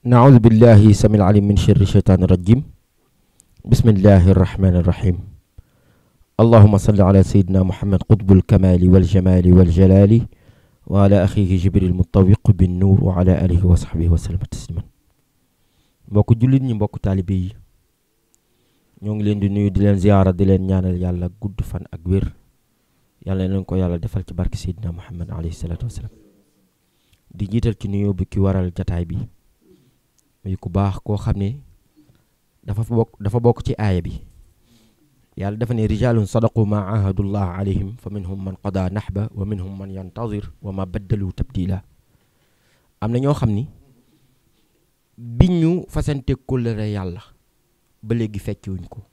نعوذ بالله سميع العليم من شر الشيطان الرجيم. بسم الله الرحمن الرحيم. اللهم صل على سيدنا محمد قطب الكمال والجمال والجلال وعلى أخيه جبريل المطوق بالنور وعلى آله وصحبه وسلم تسليما. mbokk jullit ñi mbokk taalibe yi ñoo ngi leen di nuyu di leen ziyaara di leen ñaanal yàlla gudd fan ak wér yàlla leen ko yàlla defal ci barke Seydina Muhammad alayhi salaatu wasalaam. di jiital ci nuyoo bi ki waral jataay bi muy ku baax koo xam ne dafa bokk ci aaya bi. yàlla dafa ne rijalun sadaqu ma ahadullah alayhim fa minhum man qada nahba wa minhum man yantazir wa ma baddalu tabdila. am na ñoo xam ni bi ñu fasante kóllëre yàlla ba léegi feccuwuñ ko.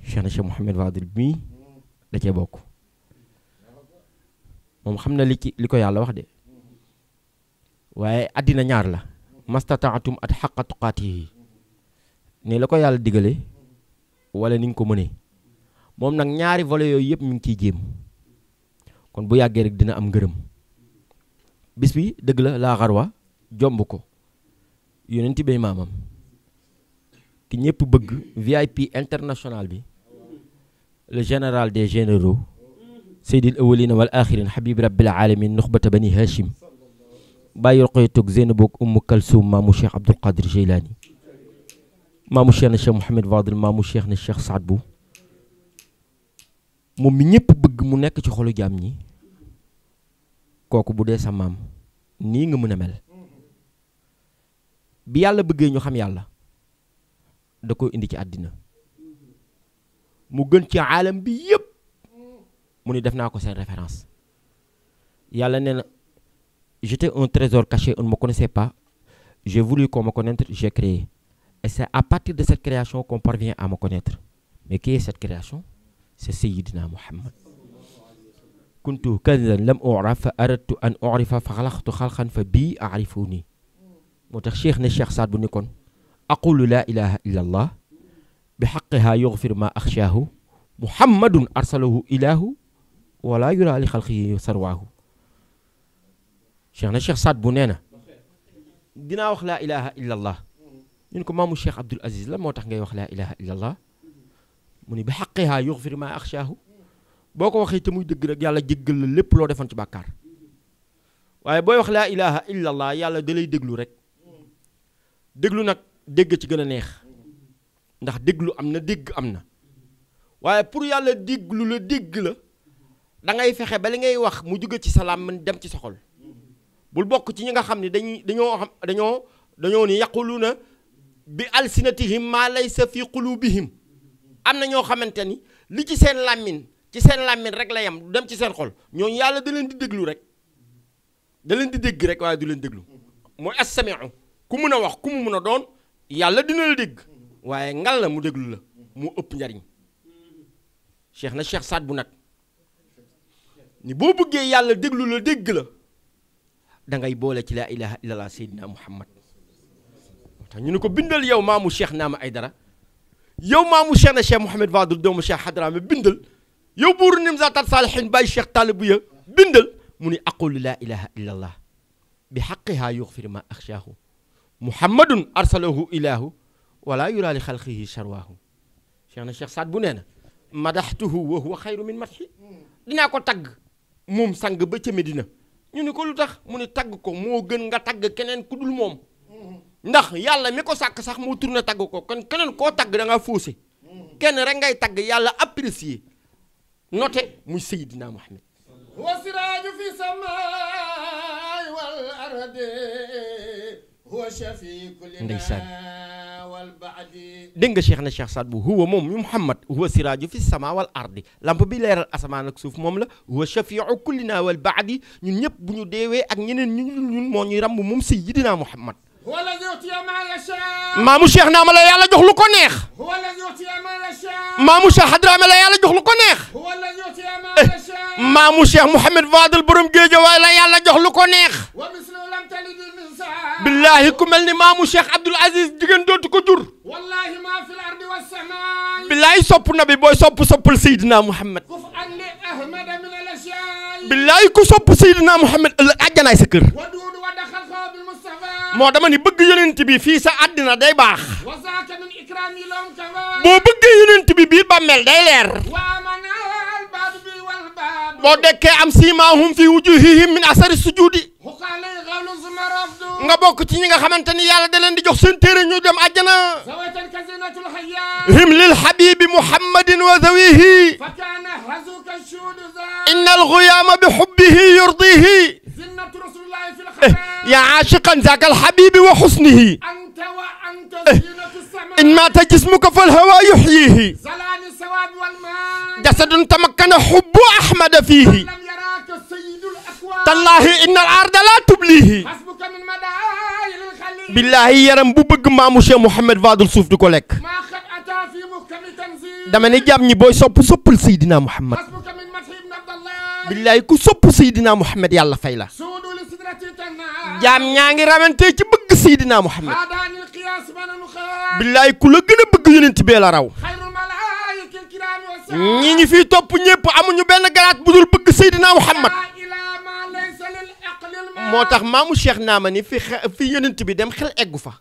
Cheikh Mouhamed Fadil mii da cee bokk. moom xam na li ko yàlla wax de waaye àddina ñaar la mastataatum at xaqa tuqaatihi ni la ko yàlla digale wala ni nga ko mënee moom nag ñaari volet yooyu yëpp mi ngi ciy jéem kon bu yàggee rek dina am ngërëm. bis bi dëgg la laa xarwa jomb ko yonenti bay maamam ki ñëpp bëgg VIP international bi le général des généraux seydil awalina wal axirin xabib rabbil alamin nuxbata bani hashim bàyyi roqoytug zeynaboog ummu kalsum maamu cheikh abdul qadir jeylaani maamu cheikh na cheikh Mouhamed Fadil maamu cheikh na cheikh Saad Bou moom mi ñëpp bëgg mu nekk ci xolu jaam ñi kooku bu dee sa maam nii nga mën a mel. bi yàlla bëggee ñu xam yàlla da ko indi ci àddina mu gën ci aalam bi yëpp mu ni def naa ko seen référence. yàlla nee na j'étais un trésor caché, on ne me connaissait pas, j'ai voulu qu'on me connaisse, j'ai créé, et c'est à partir de cette création qu'on parvient à me connaître. Mais qui est cette création? C'est Sayyidina Muhammad. kuntu kanzan lam u'raf fa aradtu an u'rifa fa xalaqtu xalqan fa bii a'rifuni. moo tax cheikh ne cheikh Saad bu ni kon aqulu la ilaha illa allah bi xaqiha yughfir ma axshaahu muhammadun arsalahu ilahu wala yura li xalqihi sarwaahu. cheikh na cheikh Saad bu nee na dinaa wax laa ilaha illa allah. ñu ne ko maamu cheikh Abdul Aziz la moo tax ngay wax laa ilaha illa allah mu ni bi xaqiha yughfir ma axshaahu boo ko waxee te muy dëgg rek yàlla jéggal la lépp loo defoon ci bàkkaar. waaye booy wax laa ilaha illa allah yàlla da lay déglu rek. déglu nag dégg ci gën a neex ndax déglu am na dégg am na waaye pour yàlla déglu la dégg la da ngay fexe ba li ngay wax mu jóge ci sa làmmiñ dem ci sa xol. bul bokk ci ñi nga xam ne dañoo ni yaquluna bi alsinatihim maa laysa fi qulubihim. am na ñoo xamante ni li ci seen làmmiñ rek la yem du dem ci seen xol ñooñu yàlla da leen di déglu rek da leen di dégg rek waaye du leen déglu. mooy as-sami'u ku mun a wax ku mu mun a doon yàlla dina la dégg waaye ngal la mu déglu la mu ëpp njariñ. cheikh na cheikh Saad bu nag ni boo bëggee yàlla déglu la dégg la da ngay boole ci laa ilaha illallah seydina muhammad. moo tax ñu ne ko bindal yow maamu cheikh Naama Aydara yow maamu cheikh na cheikh Mouhamed Fadil doomu cheikh Hadrami bindal yow buuru Nimzaatat Saalihin bàyyi cheikh Taalibu ya bindal mu ni aqulu laa ilaha illallah bi xaqiha yughfir ma axshaahu muhammadun arsalahu ilahu wala yura li xalqihi sharwaahu. cheikh na cheikh Saad bu nee na madaxtuhu wa huwa xayru min madxi dinaa ko tagg moom sang ba ca Medina. ñu ni ko lu tax mu ni tagg ko moo gën nga tagg keneen ku dul moom ndax yàlla mi ko sàkk sax moo tourné tagg ko kon keneen koo tagg da nga faussé kenn rek ngay tagg yàlla apprécié noté muy Seydina Muhammad. wa siraaju fi samaai wal ardi huwa shafi kulli wal baadi. dégg nga cheikh na cheikh Saad bu huwa moom Muhammad huwa siraaju fi sama wal ardi lamp bi leeral asamaan ak suuf moom la huwa shafiu kullina wal baadi ñun ñëpp bu ñu deewee ak ñeneen ñun moo ñuy ràmb moom Seydina Muhammad. maamu cheikh Naama la yàlla jox lu ko neex. maamu cheikh Hadrami la yàlla jox lu ko neex. maamu cheikh Mouhamed Fadil borom Géejawaay la yàlla jox lu ko neex. billahi ku mel ni maamu cheikh Abdul Aziz jigéen dootu ko jur. billahi sopp nabi booy soppal Seydina Muhammad. billahi ku sopp Seydina Muhammad ëllëg àjjanaay sa kër. moo dama ni bëgg yonent bi fii sa àddina day baax وذاك من إكرامي لهم كما boo bëggee yonent bi biir bàmmeel day leer ومن الباب بي والباب boo dekkee am siimaahum fi wujuhihim min asari sujudi وقال لي غول زم رفض nga bokk ci ñi nga xamante ni yàlla da leen di jox seen téere ñu dem àjjana زويت كزينة الحياة him lil habibi muhammadin wa zawihi فكان هزوك الشهود ذا inna alxuyaama bi xubbihi yurdihi زنة رسول الله في الخلاء ya aashiqan zaaka alhabibi wa xusnihi أنت وأنت زينة السماء in maata jismuka fal hawa yuxyihi زلال السواد والماء jasadun tamakkana xubbu ahmada fiihi لم يراك سيد الأكوان tallaahi inna al arda laa tublihi حسبك من مدايل الخليل billaahi yaram bu bëgg maamu Cheikh Mouhamed Fadel suuf di ko lekk ما قد أتى في محكم تنزيل dama ne jàmm ñi booy soppal Seydina Mouhamed حسبك من مدح ابن عبد الله billaahi ku sopp Seydina Mouhamed yàlla fay la سود لسدرة تنا jaam ñaa ngi rawante ci bëgg Seydina Mouhamed هذان القياس من نخاف billaahi ku la gën a bëgg yonent bee la raw خير الملائكة الكرام والسلام ñi ñi fiy topp ñëpp amuñu benn garaat bu dul bëgg Seydina Mouhamed إلى ما ليس للعقل moo الماء tax maamu Cheikh naama ni fi yonent bi dem xel eggu fa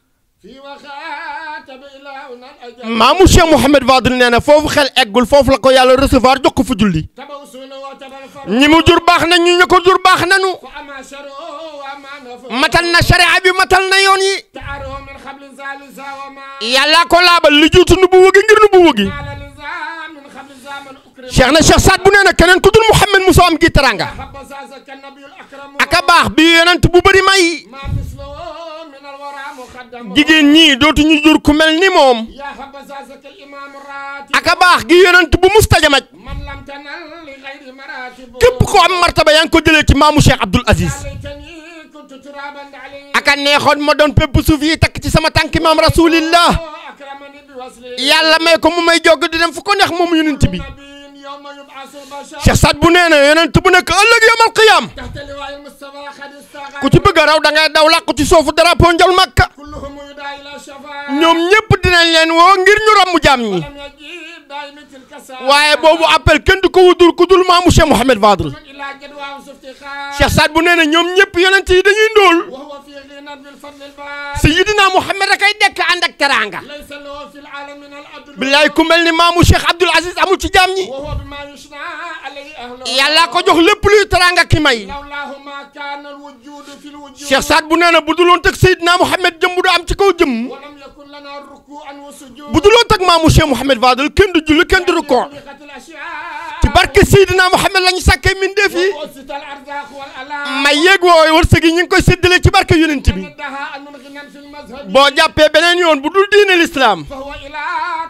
في وخاتم إلهنا الأجل maamu Cheikh Mouhamed Fadel nee na foofu xel eggul foofu la ko yàlla recevoir jox ko fa julli تبوسون وتبى الفرق ñi mu jur baax na ñu ko jur baax nanu فأما شرع وأما نفع matal na sharia bi matal na yoon yi تعروا من قبل زال وما yàlla ko laabal li juutu nu bu wëgi ngir nu bu wëgi قال لزام من قبل زمن أكرم Cheikh na Cheikh Saad bu nee na keneen ku dul Mouhamed Moussa am gi teranga حب زازك النبي الأكرم aka baax bi yonent bu bëri may ما مثله من الورى مقدم jigéen ñii dootuñu jur ku mel ni moom يا حب زازك الإمام الراتب aka baax gi yonent bu mustajamaj من لم تنل لغير مراتب képp ko am martaba yaa ngi ko jëlee ci maamu Cheikh Abdoul Aziz يا ليتني كنت ترابا عليه aka neexoon ma doon pépp suuf yi takk ci sama tànki maam rasulillah أكرمني بوصله yàlla may ko mu may jog di dem fu ko neex moom yonent bi نبي يوم يبعث البشر Cheikh Saad bu nee na yonent bu nekk ëllëg yawmal qiyaam تحت لواء المصطفى قد استغاث ku ci bëgg a raw da ngay daw làqu ci soofu drapeau njol Makka كلهم يدعى إلى شفاعة ñoom ñëpp dinañ leen woo ngir ñu ramm jaam ñi ولم يجيب دائما تلك الساعة waaye boobu appel kenn du ko wutul ku dul maamu Cheikh Mouhamed Fadel من إلى جدوى وافتخار Cheikh Saad bu nee na ñoom ñëpp yonent yi dañuy ndóol وهو في غنى بالفضل البار Seydina Mouhamed a koy dekk ànd ak teraanga ليس له في العالم من الأدل billaay ku mel ni maamu Cheikh Abdoul Aziz amul ci jaam ñi وهو بما يشنع عليه أهله yàlla ko jox lépp luy teraanga ki may لولاه ما كان الوجود في الوجود Cheikh Saad bu nee na bu duloon teg Seydina Mouhamed jëm bu du am ci kaw jëm ولم يكن لنا ركوعا وسجود bu duloon teg maamu Cheikh Mouhamed Fadel kenn du julli kenn du rukkoo خلقت الأشياء ci barke Seydina Mouhamed la ñu sàkkee mindeef yi وأسست الأرزاق والألام may yéeg wooy wërsëg yi ñu ngi koy séddale ci barke yonent bi ندها أن من غنى في المذهب boo jàppee beneen yoon bu dul diine l'islam فهو إلى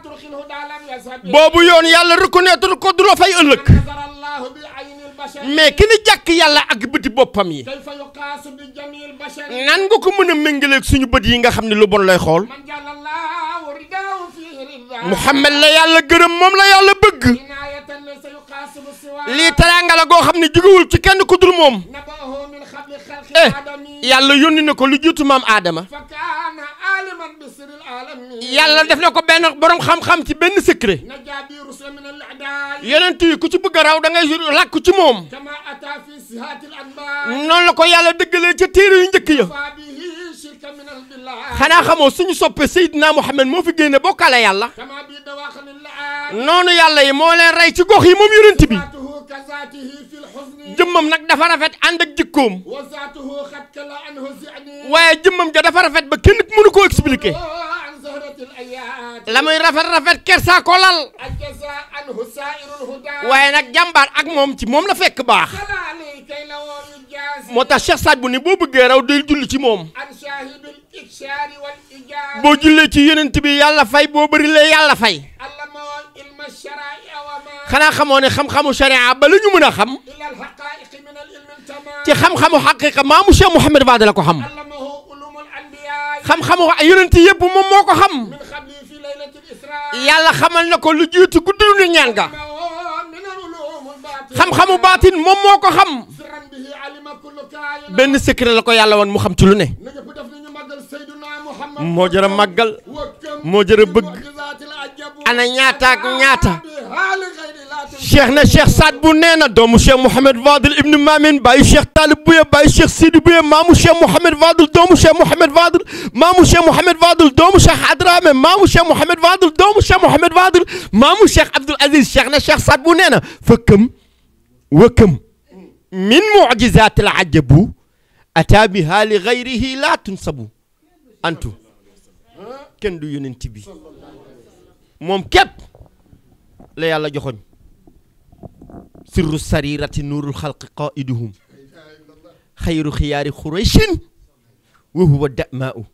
طرق الهدى لم يذهب boobu yoon yàlla reconnaître ko du la fay ëllëg نظر الله بعين البشر mais ki ni jàkk yàlla ak bëti boppam yi كيف يقاس بجميع البشر nan nga ko mën a méngaleeg suñu bët yi nga xam ne lu bon lay xool من جعل الله رداه فيه رضا Mouhamed la yàlla gërëm moom la yàlla bëgg عناية ليس يقاس بالسوى lii teraanga la goo xam ne jugewul ci kenn ku dul moom نبأه من قبل خلق eh آدم yàlla yónni na ko lu jiitu maam Adama فكان عالما بسر العالم yàlla def na ko benn borom xam-xam ci benn secret نجا برسل من الأعداء yonent yi ku ci bëgg a raw da ngay làkku ci moom كما أتى في سهات الأنباء noonu la ko yàlla dëggalee ca téere yu njëkk ya فبه شرك من البلاد xanaa xamoo suñu soppee Seydina Mouhamed moo fi génne bokkale yàlla كما بدواخن اللعان noonu yàlla yi moo leen rey ci gox yi moom yonent bi ذاته كذاته في الحزن jëmmam nag dafa rafet ànd ak jikkoom وذاته قد كلا عنه زعني waaye jëmmam ja dafa rafet ba kenn mënu koo expliquer عن زهرة الأيات la muy rafet kersaa ko lal الجزاء عنه سائر الهدى waaye nag jàmbaar ak moom ci moom la fekk baax سلا عليك لو يجازي moo tax Cheikh Saad bu ni boo bëggee raw day julli ci moom عن شاهد الإكشار والإجازة boo jullee ci yonent bi yàlla fay boo bëri lee yàlla fay علمه علم الشرائع وما xanaa xamoo ne xam-xamu sharia ba la ñu mën a xam إلى الحقائق من العلم التمام ci xam-xamu xaqiqa maamu Cheikh Mouhamed Fadel la ko xam علمه علوم الأنبياء xam-xamu yonent yëpp moom moo ko xam من قبله في ليلة الإسراء yàlla xamal na ko lu jiitu guddi lu ñaan ga علمه من العلوم الباطنة xam-xamu baatin moom moo ko xam سرا به علم كل كائن benn secret la ko yàlla woon mu xam ci lu ne نجف دفن مقل سيدنا محمد moo jër a màggal وكم moo jër a bëgg معجزات العجب ana ñaata ak ñaata بحال غير لا تنسى cheikh na cheikh Saad bu nee na doomu cheikh Mouhamed Fadel ibnu Mamin bàyyi cheikh Talib Bouye bàyyi cheikh Sidi Bouye maamu cheikh Mouhamed Fadel doomu cheikh Mouhamed Fadel maamu cheikh Mouhamed Fadel doomu cheikh Hadrame maamu cheikh Mouhamed Fadel doomu cheikh Mouhamed Fadel maamu cheikh Abdoul Aziz cheikh na cheikh Saad bu nee na fëkkam wëkkam min mucjizaat al ajabu ataa biha li gayrihi laa tunsabu antu kenn du yonent bi moom képp la yàlla joxoñ sirru sarirati nuurul xalqi qaiduhum xayru xiyaari xurayshin wa huwa damaau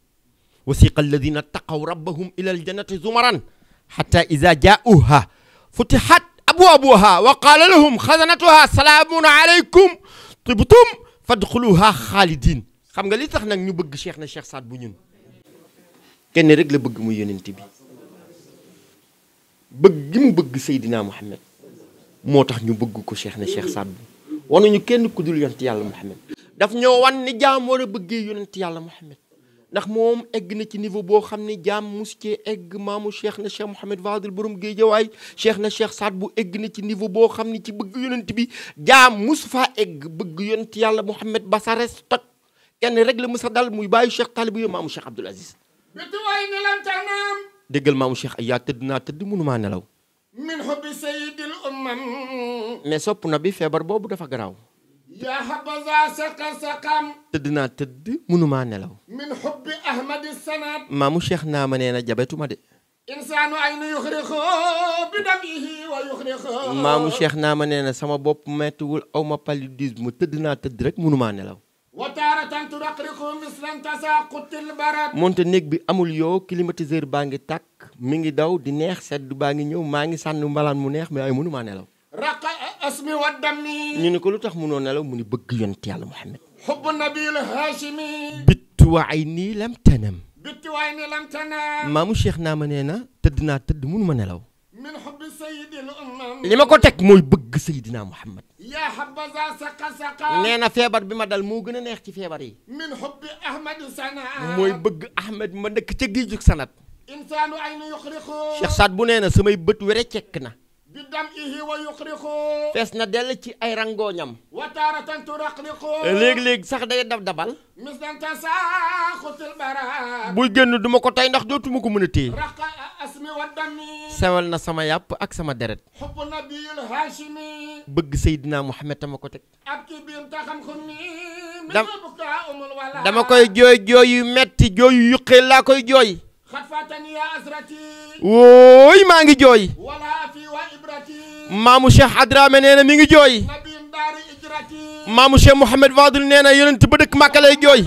wasiqa alladina taqaw rabbahum ila aljannati zumaran xata ida jaauha futixat abwaabuha wa qaala lahum xasanatuha salaamun alaykum tibtum fadxuluha xaalidin xam nga li tax nag ñu bëgg cheikh na cheikh Saad bu ñun kenn rek la bëgg muy yonent bi bëgg gi mu bëgg Seydina Muhammad moo tax ñu bëgg ko cheikh na cheikh Saad bu wanuñu kenn ku dul yonent yàlla Muhammad daf ñoo wan ni jaam war a bëggee yonent yàlla Muhammad ndax moom egg na ci niveau boo xam ne jaam mus cee egg maamu cheikh na cheikh Mouhamed Fadel borom Géejawaay cheikh na cheikh Saad bu egg na ci niveau boo xam ne ci bëgg yonent bi jaam mus faa egg bëgg yonent yàlla Muhammad ba sa res toj kenn rek la mës a dal muy bàyyi cheikh Talib Bouye maamu cheikh Abdoul Aziz déggal maamu cheikh ay yaa tëdd naa tëdd mënumaa nelaw min hubbi sayyidil ummam mais sopp na bi feebar boobu dafa garaaw yaa habaza saqam tëdd naa tëdd mënumaa nelaw min hubbi ahmadi sanad maamu cheikh naa ma nee na jabetuma de insaanu aynu yuxrixu bi damihi wa yuxrixu maamu cheikh naa ma nee na sama bopp mettiwul aw ma paludisme tëdd naa tëdd rek mënumaa nelaw wa taaratan turaqriqu mislan tasaqutil barad moonte néeg bi amul yow climatiseur baa ngi tàkk mi ngi daw di neex sedd baa ngi ñëw maa ngi sànni mbalaan mu neex mais ay mënumaa nelaw raqa asmi wa dammi ñu ne ko lu tax mënoo nelaw mu ni bëgg yonent yàlla Muhammad hubbu nabil hashimi bittu wa ayni lam tanam bitti waay ni lam tanam maamu cheikh naa ma nee na tëdd naa tëdd mënuma nelaw min hubbi sayyidil ummam li ma ko teg mooy bëgg Seydina Muhammad yaa habaza saqa nee na feebar bi ma dal moo gën a neex ci feebar yi min hubbi ahmadi sanad mooy bëgg Ahmed ma dëkk ca géejug sanat insaanu aynu yuxrixu cheikh Saad bu nee na samay bët were cekk na bi damihi wa yuxrixu fees na dell ci ay rangooñam wa taaratan turaqriqu léegi-léegi sax day dab dabal mislan tasaqutil barad buy génn duma ko tey ndax dootuma ko mën a téye raqa asmi wa dammi sewal na sama yàpp ak sama deret hubbu nabil hashimi bëgg Seydina Muhammad tama ko teg abki biim taxam xummi Dam- min bukaa umul wala dama koy jooy jooy yu metti jooy yu yuqee laa koy jooy xat fatani ya asrati wooy maa ngi jooy wala fi wa ibrati maamu cheikh Hadrame nee na mi ngi jooy nabiyim daari ijrati maamu cheikh Mouhamed Fadel nee na yonent ba dëkk Màkka lay jooy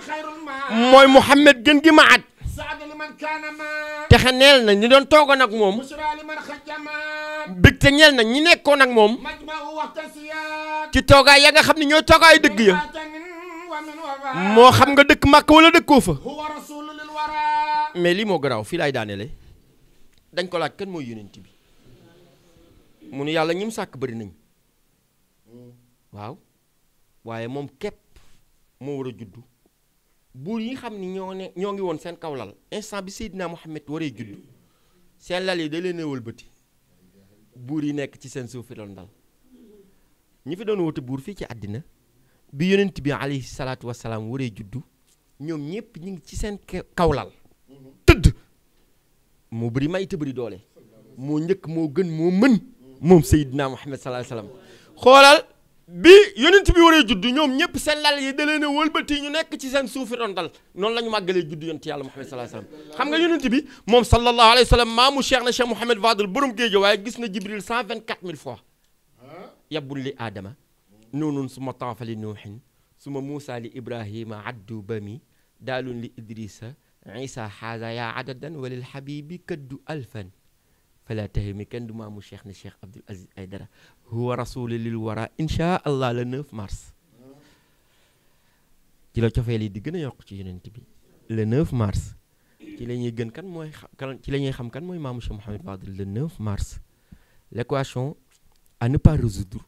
xayrul ma mooy Mouhamed gën gi maat saada liman kaana ma texe neel na ñi doon toogoon ak moom bushra liman xajjama bég te ñeel na ñi nekkoon ak moom majma'u waxtasiyaat ci toogaay ya nga xam ne ñooy toogaay dëgg ya watanin wa min wafa moo xam nga dëkk Màkka wala dëkkoo fa huwa rasulu lil wara mais lii moo garaaw fii laay daaneele dañ ko laaj kan mooy yonent bi mu nu yàlla ñi mu sàkk bëri nañ waaw waaye moom képp moo war a juddu buur yi xam ni ñoo ngi woon seen kawlal instant bi Seydina Muhammad waree juddu seen lal yi da leen a wëlbati buur yi nekk ci seen suuf fi doon dal ñi fi doon woote buur fii ci àddina bi yonent bi alayhi salaatu wasalaam waree juddu ñoom ñëpp ñu ngi ci seen kawlal tëdd moo bëri may te bëri doole moo njëkk moo gën moo mën moom Seydina Muhammad sallallahu alayhi wasallam xoolal bi yonent bi waree juddu ñoom ñëpp seen lal yi da leen a wëlbati ñu nekk ci seen suufi doon dal noonu la ñu màggalee juddu yonent yàlla Muhammad sallallahu alayhi wasallam xam nga yonent bi moom sallallahu alayhi wasallam maamu cheikh na cheikh Mouhamed Fadel borom géej waaye gis na Jibril 124 000 fois yabbul li aadama noonun suma taafali nuuhin suma Muusa li Ibrahima addu bami daalun li Idrissa isa xaasa yaa adadan walil habibi kaddu alfan fala tahimi kenn du maamu cheikh na cheikh Abdoul Aziz Aydara huwa rasulu lil wara inchaa allah le 9 mars ci la cofeel yi di gën a yokk ci yonent bi le 9 mars ci la ñuy gën kan mooy ci la ñuy xam kan mooy maamu cheikh Mouhamed Fadel le 9 mars l'équation à ne pas résoudre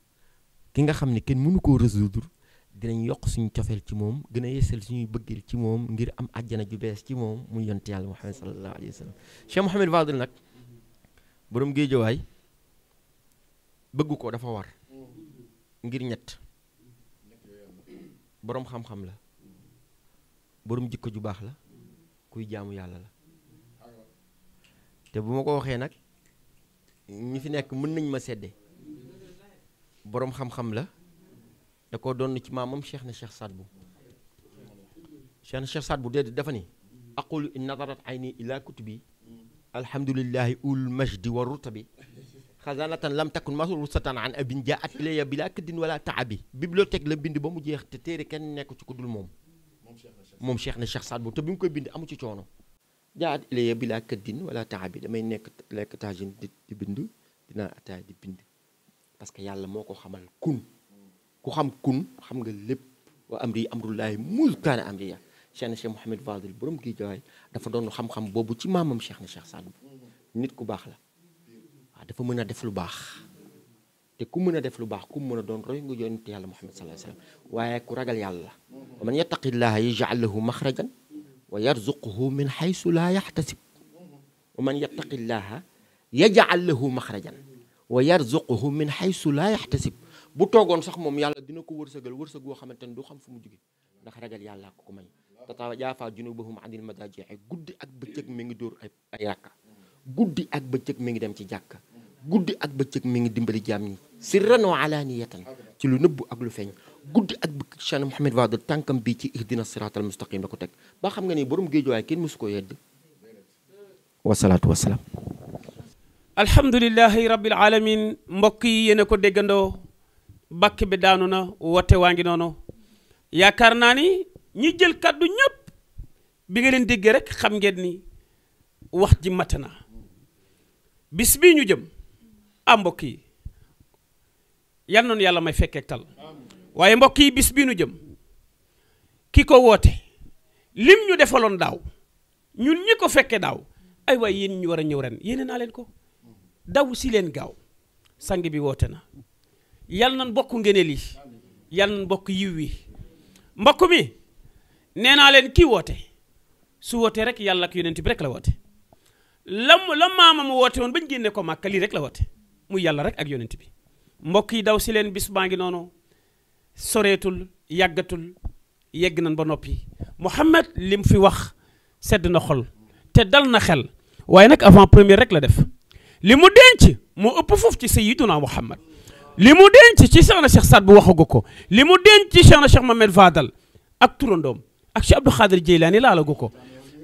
ki nga xam ne kenn mënu koo résoudre dinañ yokk suñu cofeel ci moom gën a yeesal suñuy bëggeel ci moom ngir am àjjana ju bees ci moom muy yonent yàlla Muhammad sallallahu alayhi wa sallam cheikh Mouhamed Fadel nag borom géejawaay bëgg ko dafa war ngir ñett boroom xam-xam la boroom jikko ju baax la kuy jaamu yàlla la te bu ma ko waxee nag ñi fi nekk mën nañ ma sedde boroom xam-xam la da ko doon ci maamam Cheikh na Cheikh Saad Bou Cheikh na Cheikh Saad Bou déedéet dafa ni aqulu in nadarat ayni ila kutubi alhamdulillahi ul majdi wa rutabi xasanatan lam takun masrusatan an abin jaat ilayya bila këddin wala taabi bibliothèque la bind ba mu jeex te téere kenn nekk ci ku dul moom Cheikh na Cheikh Saad Bou te bi mu koy bind amu ci coono jaat ilayya bila këddin wala taabi damay nekk lekk tajin di bind dinaa ataay di bind parce que yàlla moo ko xamal kun ku xam kun xam nga lépp wa amri amrullahi mul kaana amriya Cheikh na Cheikh Mouhamed Fadil borom kii jawaay dafa doon xam-xam boobu ci maamam Cheikh na Cheikh Saad Bou nit ku baax la waaw dafa mën a def lu baax te ku mën a def lu baax ku mën a doon roy nga yonent yàlla Muhammad sallallahu alayhi wasallam waaye ku ragal yàlla la wa man yattaqillaha yaj'al lahu maxrajan wa yarzuquhu min haysu la yaxtasib wa man yattaqillaha yaj'al lahu maxrajan wa yarzuquhu min haysu la yaxtasib bu toogoon sax moom yàlla dina ko wërsëgal wërsëg goo xamante ne du xam fu mu jóge ndax ragal yàlla ko may tatajaafaa junuubuhum anil madaaji'i guddi ak bëccëg mi ngi dóor ay rakka guddi ak bëccëg mi ngi dem ci jàkka guddi ak bëccëg mi ngi dimbali jaam ñi sirran wa alaaniyatan ci lu nëbbu ak lu feeñ guddi ak bëccëg Cheikh Mouhamed Fadel tànkam bi ci ihdina siraatal mustaqim la ko teg ba xam nga ni borom géejuwaay kenn mësu ko yedd wasalaatu wasalaam alhamdulillahi rabbil alamin mbokk yi yéen a ko déggandoo bakk bi daanu na woote waa ngi noonu yaakaar naa ni ñi jël kàddu ñëpp bi nga leen déggee rek xam ngeen ni wax ji mat na bis bii ñu jëm mbokk yi yal noonu yàlla may fekkeek tal waaye mbokk yi bis bii ñu jëm ki ko woote lim ñu defaloon daaw ñun ñi ko fekke daaw ay waay yéen ñu war a ñëw ren yéene naa leen ko daw si leen gaaw sang bi woote na yal nan bokk ngeneel yi yal nan bokk yiw wi mbokk mi nee naa leen kii woote su wootee rek yàlla ak yonent bi rek la woote la maamam woote woon bañ génne ko Màkka lii rek la woote muy yàlla rek ak yonent bi mbokk yi daw si leen bis baa ngi noonu soreetul yàggatul yegg nañ ba noppi Mouhamed lim fi wax sedd na xol te dal na xel waaye nag avant première rek la def li mu denc moo ëpp foofu ci Sayyiduna Mouhamed li mu denc ci Cheikh na Cheikh Saad Bou waxagu ko li mu denc ci Cheikh na Cheikh Mouhamed Fadal ak turandoom ak Cheikh Abdou Khadir Jeylaani laalagu ko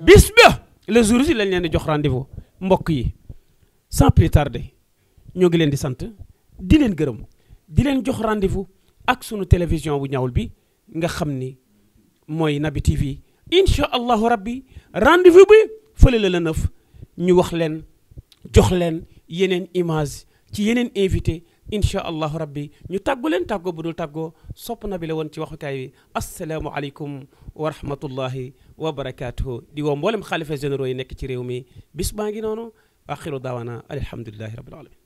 bis ba le jour yi lañ leen di jox rendez-vous mbokk yi sans plus tarder ñoo ngi leen di sant di leen gërëm di leen jox rendez-vous ak sunu télévision bu ñawul bi nga xam ni mooy Naby TV incha allahu rabbi rendez-vous bi fële la 9 ñu wax leen jox leen yeneen image ci yeneen invité incha allahu rabbi ñu tàggu leen tàggoo bu dul tàggoo sopp na bi la woon ci waxukaay wi asalaamualeykum wa rahmatullahi wa barakaatuhu di woo mboolem xalifa généraux yi nekk ci réew mi bis baa ngi noonu axiru daawana alhamdulilahi rabbil alamin